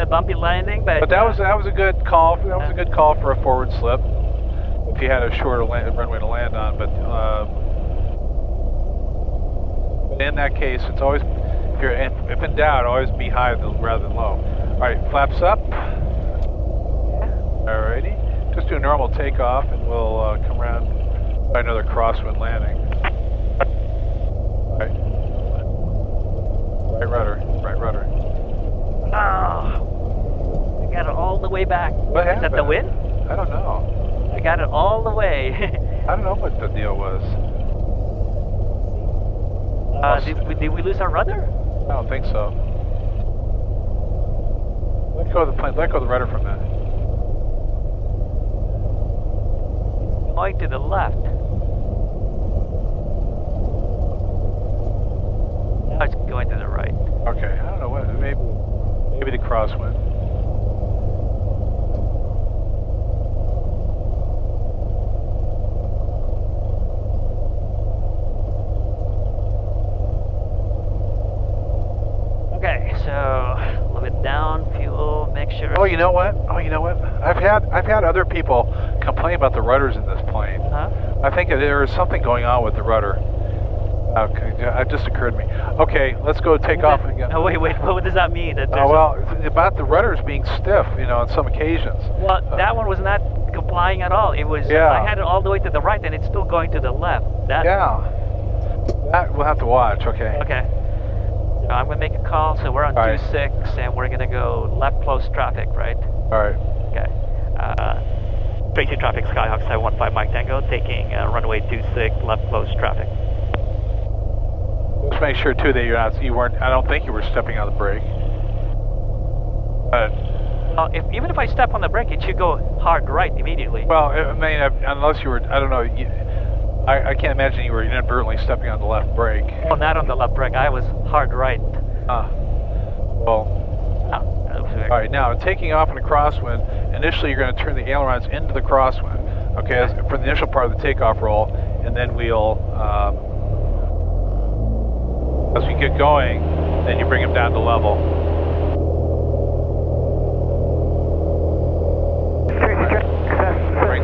a bumpy landing, but that was a good call. That was a good call for a forward slip. If you had a shorter runway to land on, but in that case, it's always if in doubt, always be high rather than low. All right, flaps up. Alrighty, just do a normal takeoff, and we'll come around by another crosswind landing. All right, right rudder. Oh, I got it all the way back. What happened? Is that the wind? I don't know. I got it all the way. I don't know what the deal was. Did we lose our rudder? I don't think so. Let go of the plane. Let go of the rudder from that. Going to the left. Now it's going to the right. Okay, I don't know what. Maybe the crosswind. Okay, so a little bit down, fuel, make sure. Oh, you know what? I've had other people complain about the rudders in this plane. I think there is something going on with the rudder. Okay, it just occurred to me. Okay, let's go take off again. Oh, wait, what does that mean? That about the rudders being stiff, on some occasions. Well, that one was not complying at all. It was, I had it all the way to the right and it's still going to the left. That we'll have to watch, okay. Okay. So I'm going to make a call, so we're on 26 and we're going to go left close traffic, right? Alright. Okay. Tracy traffic, Skyhawk 715 Mike Tango, taking runway 26, left close traffic. Just make sure too that you weren't, I don't think you were stepping on the brake. Even if I step on the brake, it should go hard right immediately. Well, I mean, unless you were, I don't know, I can't imagine you were inadvertently stepping on the left brake. Well, not on the left brake, I was hard right. Alright, now taking off in a crosswind, initially you're going to turn the ailerons into the crosswind, okay, for the initial part of the takeoff roll, and then we'll, as we get going, then you bring them down to level. Bring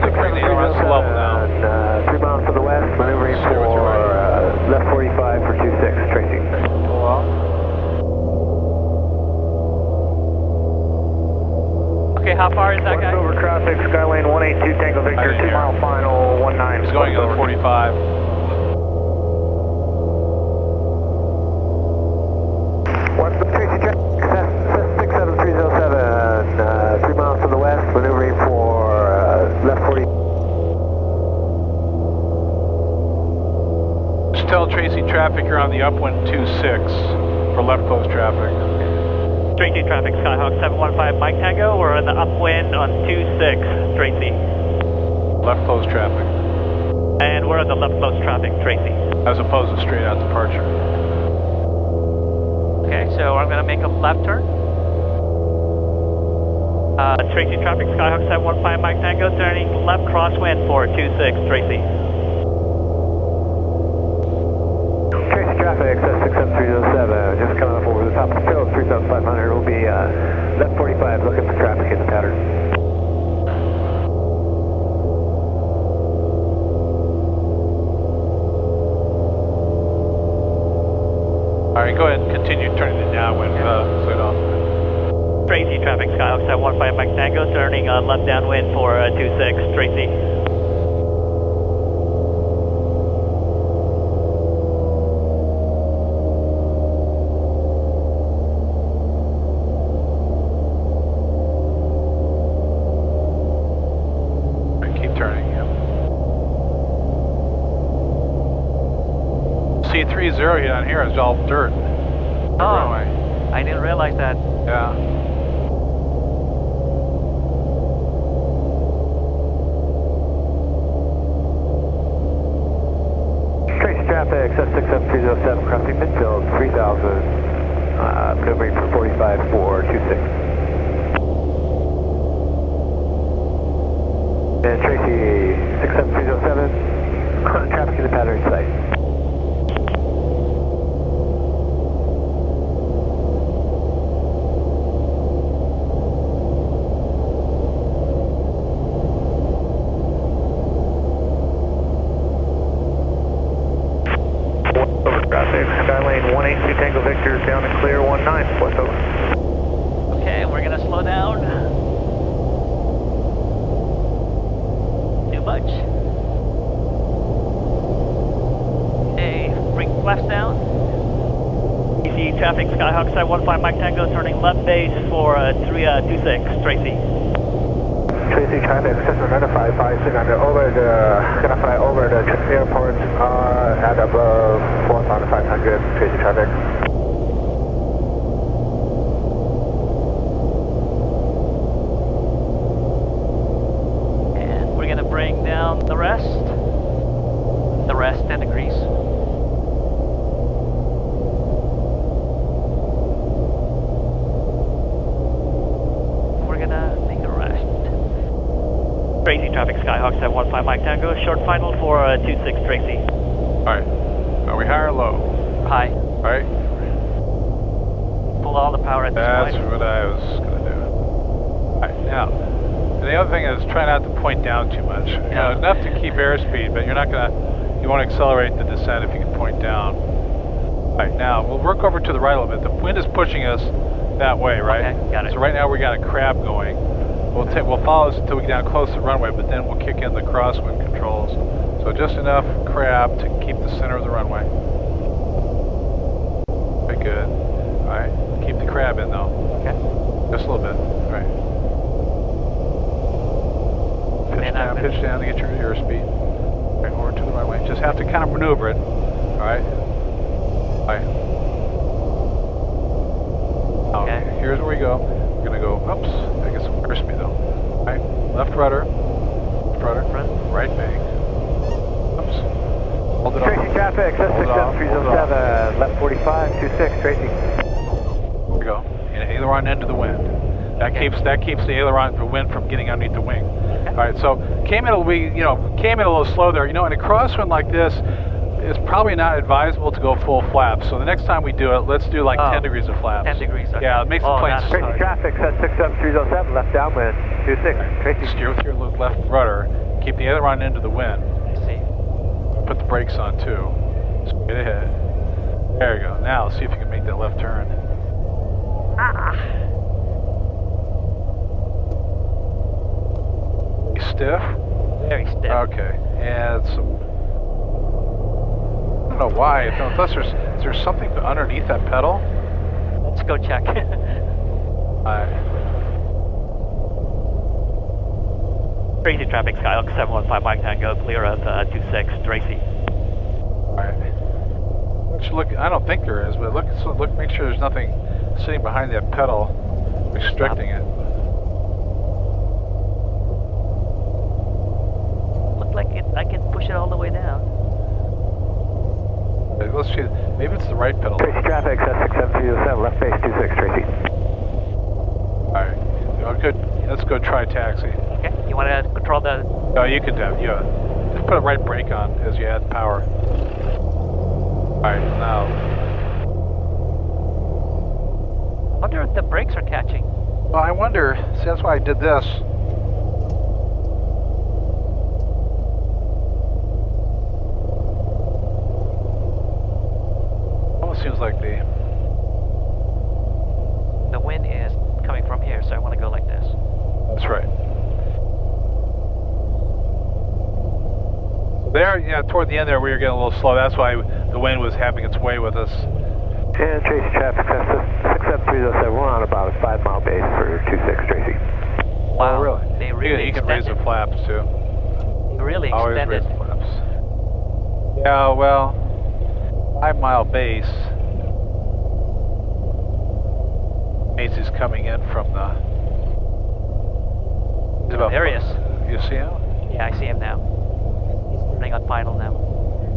the ailerons to level now. 3 miles to the west, maneuvering for left 45 for 26, Tracy. Pull off. Okay, how far is that guy? Over traffic, Skylane 182 Tango Victor, 2 mile final, 19. He's going over 45. What's the Tracy check? 67307, 3 miles to the west, maneuvering for left 40. Just tell Tracy traffic you're on the upwind 26 for left close traffic. Tracy traffic, Skyhawk 715 Mike Tango, we're on the upwind on 26, Tracy. Left close traffic. And we're on the left close traffic, Tracy. As opposed to straight out departure. Okay, so I'm going to make a left turn. Tracy traffic, Skyhawk 715 Mike Tango, turning left crosswind for 26, Tracy. Tracy traffic, 67307, just coming up over the top of the field, 3,500, will be left 45, looking for traffic in the pattern. Alright, go ahead and continue turning it downwind, so it off. Tracy traffic, Skyhawk 715 Mike Tango, turning left downwind for 26, Tracy. Keep turning, C30 down here is all dirt. Oh, I didn't realize that. Yeah. Tracy traffic, 67307, crossing midfield, 3000, maneuvering for 45 for 26. And Tracy, 67307, traffic in the pattern site. traffic, Skyhawk Side 15 Mike Tango, turning left base for 326, Tracy. Tracy traffic, Cessna 9556 gonna fly over the airport at above 4,500, Tracy traffic. And we're gonna bring down the rest 10 degrees. Tracy traffic, Skyhawk 715 Mike Tango, short final for 26, Tracy. Alright, are we high or low? High. Alright. Pull all the power at this point. That's what I was going to do. Alright, now, the other thing is try not to point down too much. You know, enough to keep airspeed, but you're not going to, you won't accelerate the descent if you can point down. Alright, now, we'll work over to the right a little bit. The wind is pushing us that way, right? Okay, got it. So right now we got a crab going. We'll follow this until we get down close to the runway, but then we'll kick in the crosswind controls. So just enough crab to keep the center of the runway. Okay, good. Alright, keep the crab in though. Okay. Just a little bit. Alright. Pitch down to get your airspeed. Right, over to the runway. Just have to kind of maneuver it. Alright. Alright. Okay, here's where we go. We're going to go, oops, I get some airspeed though. Right, left rudder, right bank. Oops. Hold it Tracy off. traffic, S67307, left 45, 26, Tracy. There we go. And aileron into the wind. That keeps the aileron, the wind from getting underneath the wing. Okay. All right, so came in a little slow there. You know, in a crosswind like this, it's probably not advisable to go full flaps. So the next time we do it, let's do like 10 degrees of flaps. 10 degrees, okay. Yeah, it makes the plane Tracy traffic, S67307, left downwind, 26, Tracy. Steer with your left rudder, keep the aileron into the wind. I see. Put the brakes on too. Straight ahead. There you go. Now see if you can make that left turn. You stiff? Very stiff. Okay. And some. I don't know why. Unless there's something underneath that pedal. Let's go check. Tracy traffic, Skyhawk 715 Mike Tango, clear of 26, Tracy. Alright. Look, I don't think there is, but look, make sure there's nothing sitting behind that pedal restricting it. Look like I can push it all the way down. Let's see, maybe it's the right pedal. Tracy traffic, S67307, left base 26, Tracy. Alright, good. Let's go try taxi. Okay, you want to control the... No, you can do, yeah. Just put a right brake on as you add power. Alright, now. I wonder if the brakes are catching. Well, I wonder, see, that's why I did this. Almost seems like the wind is coming from here, so I want to go like this. That's right. There, yeah, toward the end there we were getting a little slow. That's why the wind was having its way with us. And Tracy traffic, 67307, we're on about a 5 mile base for 26, Tracy. Wow, oh, really? They really you can raise the flaps too. They really Always extended. raise the flaps. Yeah, well, 5 mile base. Macy's coming in from the... There he is. You see him? Yeah, I see him now. He's turning on final now.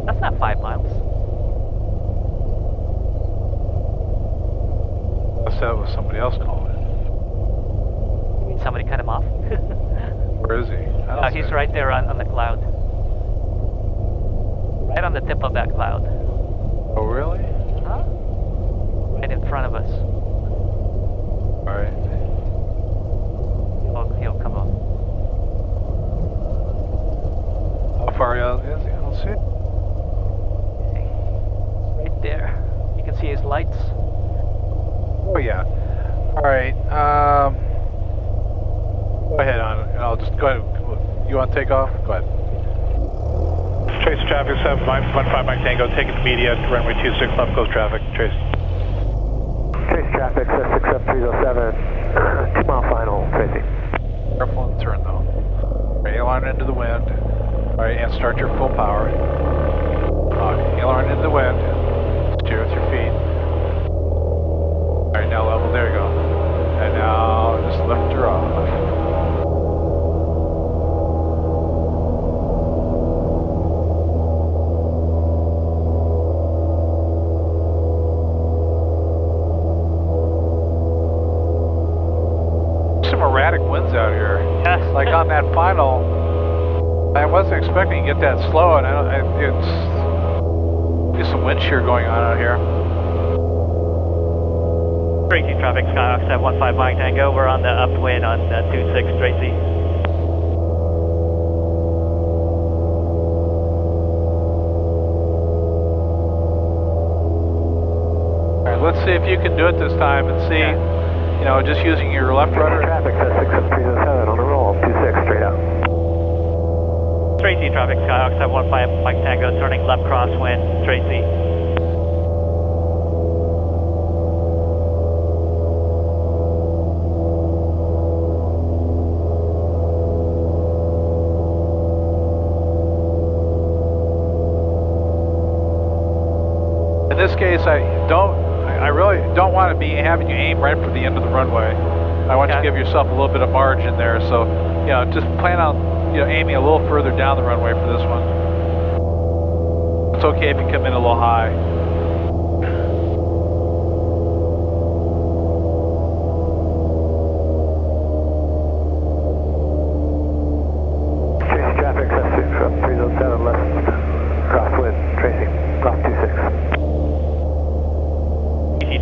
That's not 5 miles. Unless that was somebody else calling. You mean somebody cut him off? Where is he? He's right there on the cloud. Right on the tip of that cloud. Oh, really? Huh? Right in front of us. Alright. He'll come up. How far out is he? I don't see it. Right there. You can see his lights. Oh, yeah. Alright. Go ahead on, and I'll just go ahead. You want to take off? Go ahead. Tracy traffic, 715 Mike Tango, taking immediate, runway 26, left coast traffic, Tracy. traffic, 67307, 2 mile final, Tracy. Careful in the turn though. Aileron into the wind. Alright, and start your full power. Aileron into the wind. Steer with your feet. Alright, now level, there you go. And now just lift her off. Some erratic winds out here. Yeah. Like on that final, I wasn't expecting to get that slow, and it's some wind shear going on out here. Tracy traffic, Skyhawk 715 Mike Tango. We're on the upwind on 26, Tracy. Alright, let's see if you can do it this time and see, you know, just using your left rudder. Traffic, 67307 on the roll, 26, straight out. Tracy traffic, Skyhawk 715 Mike Tango, turning left crosswind, Tracy. In this case, I really don't want to be having you aim right for the end of the runway. I want you to give yourself a little bit of margin there, so, you know, just plan on, you know, aiming a little further down the runway for this one. It's okay if you come in a little high. Tracy traffic, 67307 left crosswind, Tracy, left 26.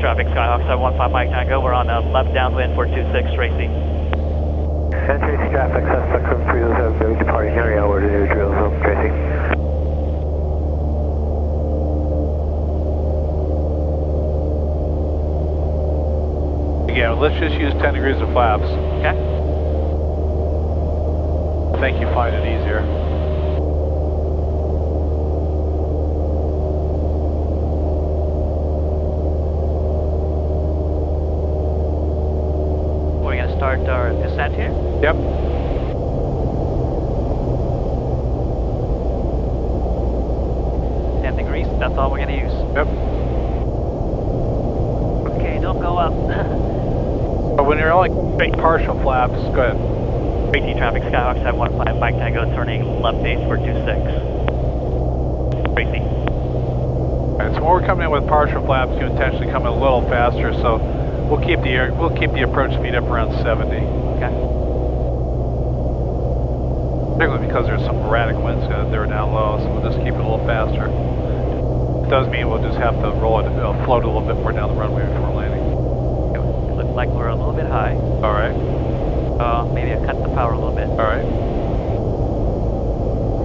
Traffic, Skyhawk 715 Mike Tango. We're on left downwind for 26, Tracy. And Tracy traffic, suspect from 307, going departing area over to new drill zone, Tracy. Again, let's just use 10 degrees of flaps. Okay. I think you find it easier. Start our descent here? Yep. 10 degrees, that's all we're going to use. Yep. Okay, don't go up. But when you're only partial flaps, go ahead. Tracy traffic, Skyhawk 715 Mike Tango, turning left base for 26. Tracy. Alright, so when we're coming in with partial flaps, you intentionally come in a little faster, so we'll keep the approach speed up around 70. Okay. Particularly because there's some erratic winds there down low, so we'll just keep it a little faster. It does mean we'll just have to roll it, float a little bit more down the runway before landing. Okay. It looks like we're a little bit high. All right. Maybe I cut the power a little bit. All right.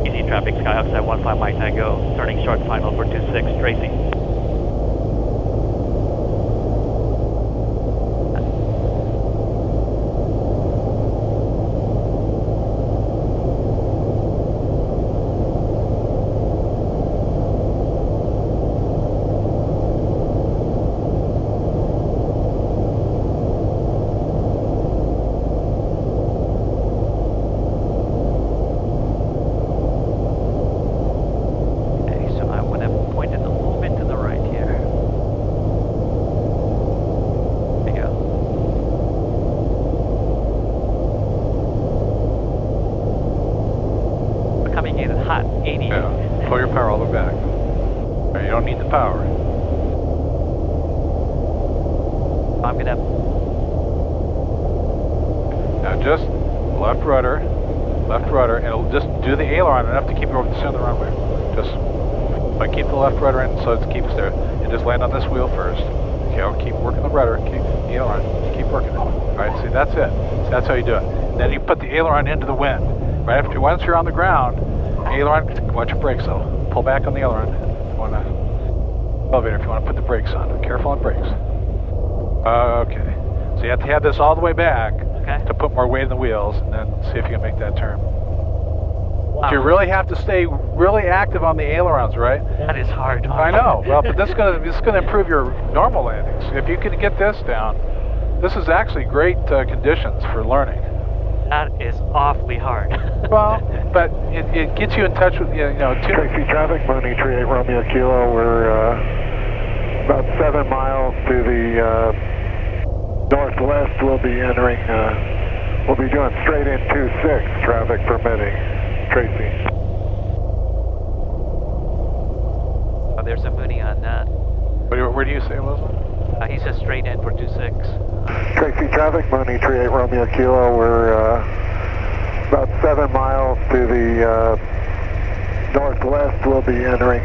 Easy traffic, Skyhawk 715 Mike Tango, turning short final for 26, Tracy. Pull your power all the way back. Right, you don't need the power. I'm gonna... Now just left rudder, and it'll just do the aileron enough to keep you over the center of the runway. Just keep the left rudder in so it keeps there. And just land on this wheel first. Okay, I'll keep working the rudder, keep the aileron, keep working it. Alright, see, that's it. So that's how you do it. And then you put the aileron into the wind. Right after, once you're on the ground, aileron, watch your brakes though. Pull back on the aileron. If you want to, elevator, if you want to put the brakes on. Careful on brakes. Okay. So you have to have this all the way back to put more weight in the wheels, and then see if you can make that turn. Wow. You really have to stay really active on the ailerons, right? That is hard. I know. Well, but this is gonna improve your normal landings. If you can get this down, this is actually great conditions for learning. That is awfully hard. Well, but it gets you in touch with, Tracy traffic, Mooney 38 Romeo Kilo. We're about 7 miles to the northwest. We'll be entering, we'll be doing straight in 26, traffic permitting. Tracy. Oh, there's a Mooney on that. Where do you say, Leslie? He says straight in for 26. Tracy traffic, Mooney 38 Romeo Kilo. We're about 7 miles to the northwest. We'll be entering,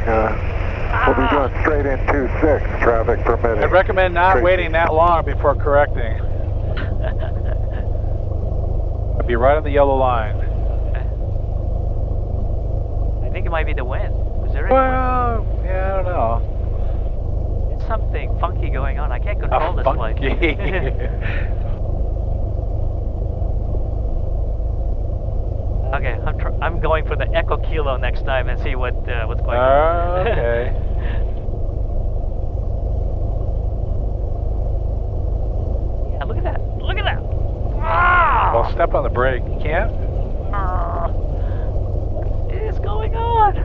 we'll be doing straight in 26, traffic permitting. I recommend not Tracy. waiting that long before correcting. I'll be right on the yellow line. I think it might be the wind. Is there any Well, yeah, I don't know. wind? There's something funky going on. I can't control this plane. Okay, I'm going for the Echo Kilo next time and see what's going on. Okay. Yeah, look at that. Look at that. Ah! Well, step on the brake. You can't? What is going on?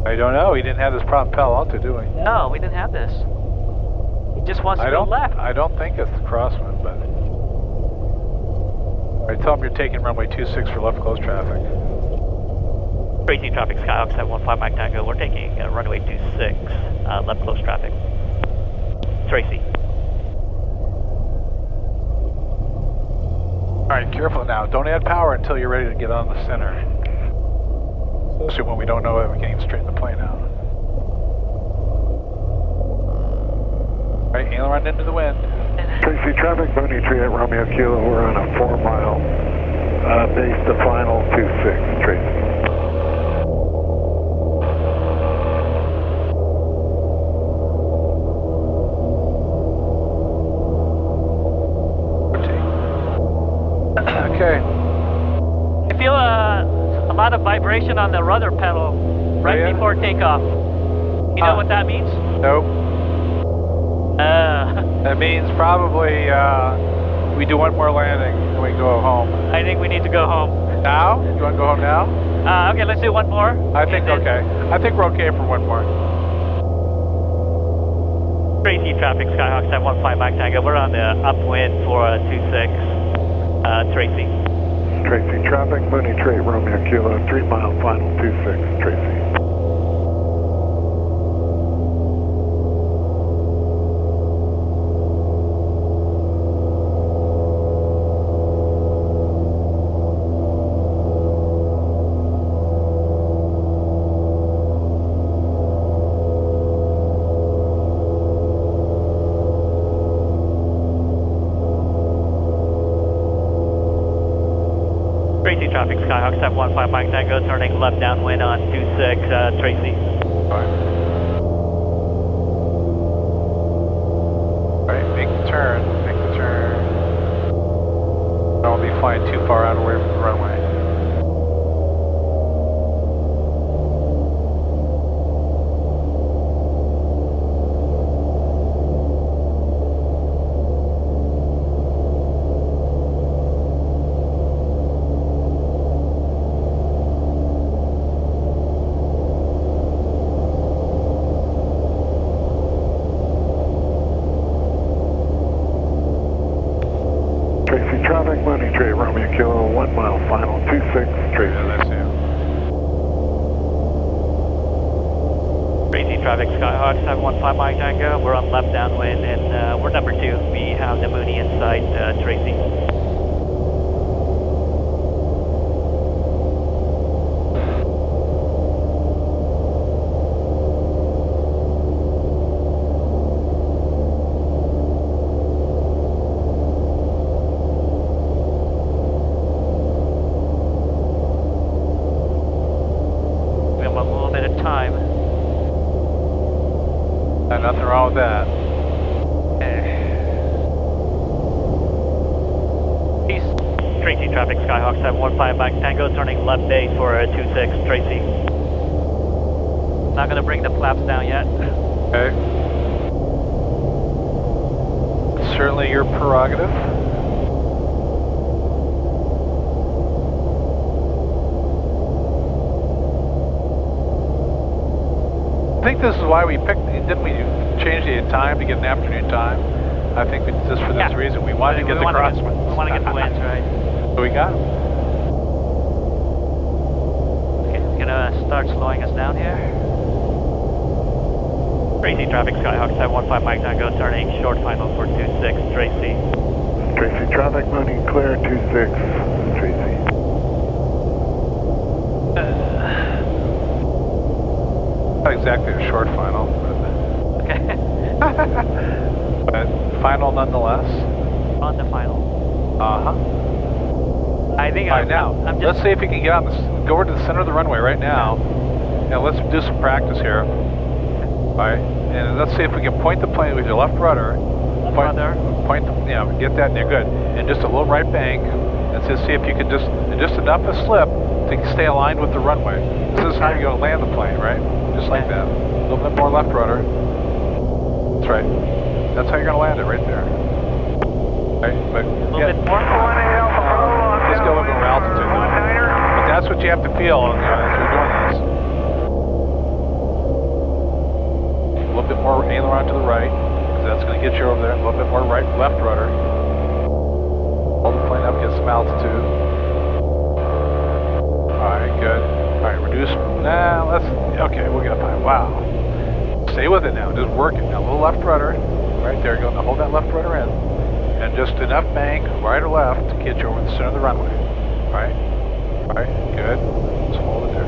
I don't know. He didn't have this problem in Palo Alto, do we? No, we didn't have this. He just wants to go left. I don't think it's the crosswind, but... I tell him you're taking runway 26 for left close traffic. Tracy traffic, Skyhawk 715 Mike Tango. We're taking runway 26, left close traffic. Tracy. Alright, careful now. Don't add power until you're ready to get on the center. Especially when we don't know if we can even straighten the plane out. Alright, aileron into the wind. Tracy traffic, Mooney 38 Romeo Kilo. We're on a 4 mile base to final 26, Tracy. Okay. I feel a lot of vibration on the rudder pedal right before takeoff. You know what that means? Nope. That means probably we do one more landing and we go home. I think we need to go home. Now? You want to go home now? Okay, let's do one more. I think okay. I think we're okay for one more. Tracy traffic, Skyhawk 715 Mike Tango. We're on the upwind for 26. Tracy. Tracy traffic, Mooney 38 Romeo Kilo. 3 mile final 26, Tracy. Tracy traffic, Skyhawk 715 Mike Tango, turning left downwind on 26, Tracy. Alright, make the turn. Don't be flying too far out away from the runway. Tracy traffic, Mooney 38 Romeo Kilo. 1 mile final 26, Tracy. Yeah, that's it. Tracy traffic, Skyhawk 715 Mike Tango. We're on left downwind and we're number 2. We have the Mooney in sight, Tracy. We have a little bit of time. Nothing wrong with that. Tracy traffic, Skyhawk 715 Mike Tango, turning left base for a 26, Tracy. Not gonna bring the flaps down yet. Okay. Certainly your prerogative. I think this is why we picked, didn't we change the time to get an afternoon time? I think we, just for this reason, we wanted to get the crosswinds. We want to get the winds, right? So we got them. Okay, we're gonna start slowing us down here. Tracy traffic, Skyhawk 715 Mike Tango, turning short final for 26, Tracy. Tracy traffic, moving clear, 26, Tracy. Not exactly a short final, Okay. but final nonetheless. On the final. I think All right, now, I'm just... let's see if we can get on this, go over to the center of the runway right now, and let's do some practice here. Alright, and let's see if we can point the plane with your left rudder. Point the, you know, get that in there, good. And just a little right bank, and just see if you can just enough of slip to stay aligned with the runway. This is how you're going to land the plane, right? Just like that. A little bit more left rudder. That's right. That's how you're going to land it right there. Right, but A little bit more. Just go a little more altitude. But that's what you have to feel as you're doing this. A little bit more aileron to the right, because that's going to get you over there. A little bit more left rudder. Hold the plane up, get some altitude. Alright, good. Alright, reduce. Okay, we'll get fine. Wow. Stay with it now, just work it. Now, a little left rudder. Right there, go. Now hold that left rudder in. And just enough bank, right or left, to get you over the center of the runway. Alright? Alright, good. Just hold it there.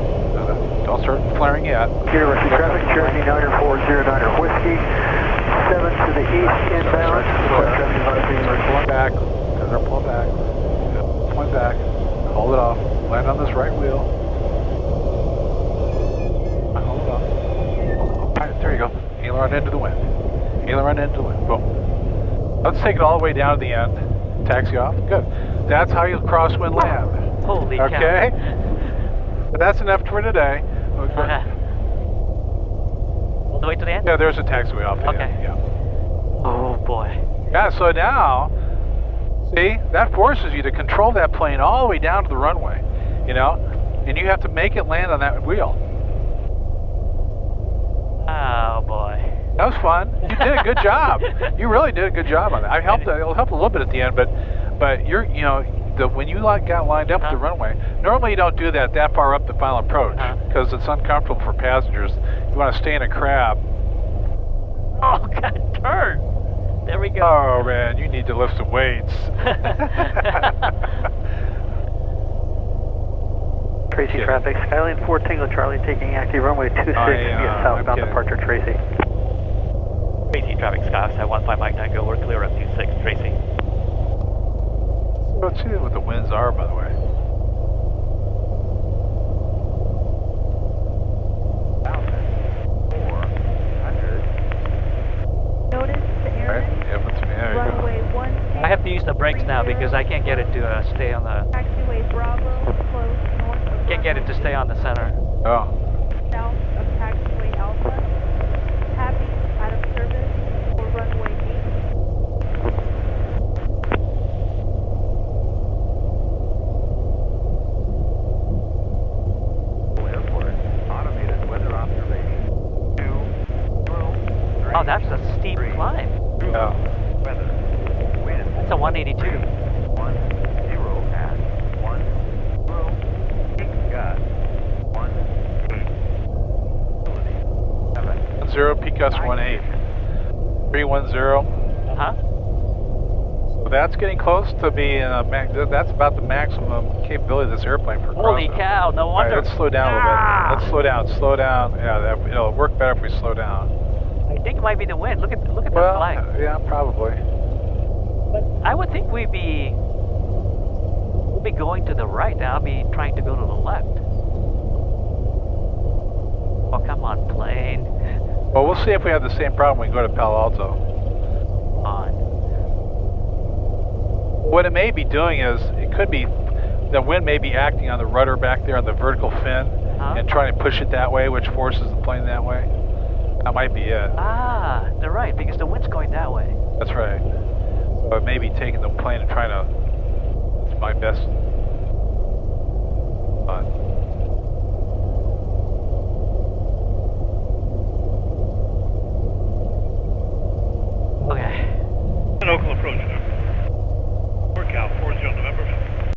Don't start flaring yet. University traffic, Cherokee Niner 409er Whiskey, 7 to the east inbound. Pulling back. They're pulling back. Pulling back. Hold it off. Land on this right wheel. Hold it off. Alright, there you go. Aileron into the wind. Aileron into the wind. Boom. Let's take it all the way down to the end. Taxi off. Good. That's how you crosswind land. Holy cow. Okay? But that's enough for today. Okay. All the way to the end? Yeah, there's a taxiway off the end. Yeah. Oh boy. Yeah, so now, see, that forces you to control that plane all the way down to the runway, you know? And you have to make it land on that wheel. Oh boy. That was fun. You did a good job. You really did a good job on that. It'll help a little bit at the end, but you're, you know, when you got lined up with the runway, normally you don't do that far up the final approach because it's uncomfortable for passengers. You want to stay in a crab. Oh, God, turn. There we go. Oh man, you need to lift some weights. Tracy traffic, Skyline 4 Tango Charlie taking active runway 26 via southbound departure Tracy. Tracy traffic, Skyhawk 715 Mike Tango, we're clear up 26, Tracy. Let's see what the winds are, by the way. Notice the airman. Runway 16. I have to use the brakes now because I can't get it to stay on the... Taxiway Bravo, close north of Can't get it to stay on the center. Oh. south of taxiway Alpha. Happy, out of service for runway 8. Oh, that's a steep climb. Yeah. That's a 182. 10 at 10. Got 18. 0 peak gust 18. 310. Huh? So that's getting close to being that's about the maximum capability of this airplane for Holy crossing. cow, no wonder. Alright, let's slow down a little bit. Let's slow down. Yeah, it'll work better if we slow down. I think it might be the wind. Look at the flag. Yeah, probably. But I would think we'll be going to the right. I'll be trying to go to the left. Oh, come on, plane. Well, we'll see if we have the same problem when we go to Palo Alto. On. What it may be doing is, it could be, the wind may be acting on the rudder back there on the vertical fin and trying to push it that way, which forces the plane that way. That might be it. Ah, they're right, because the wind's going that way. That's right. So it may be taking the plane and trying to, it's my best.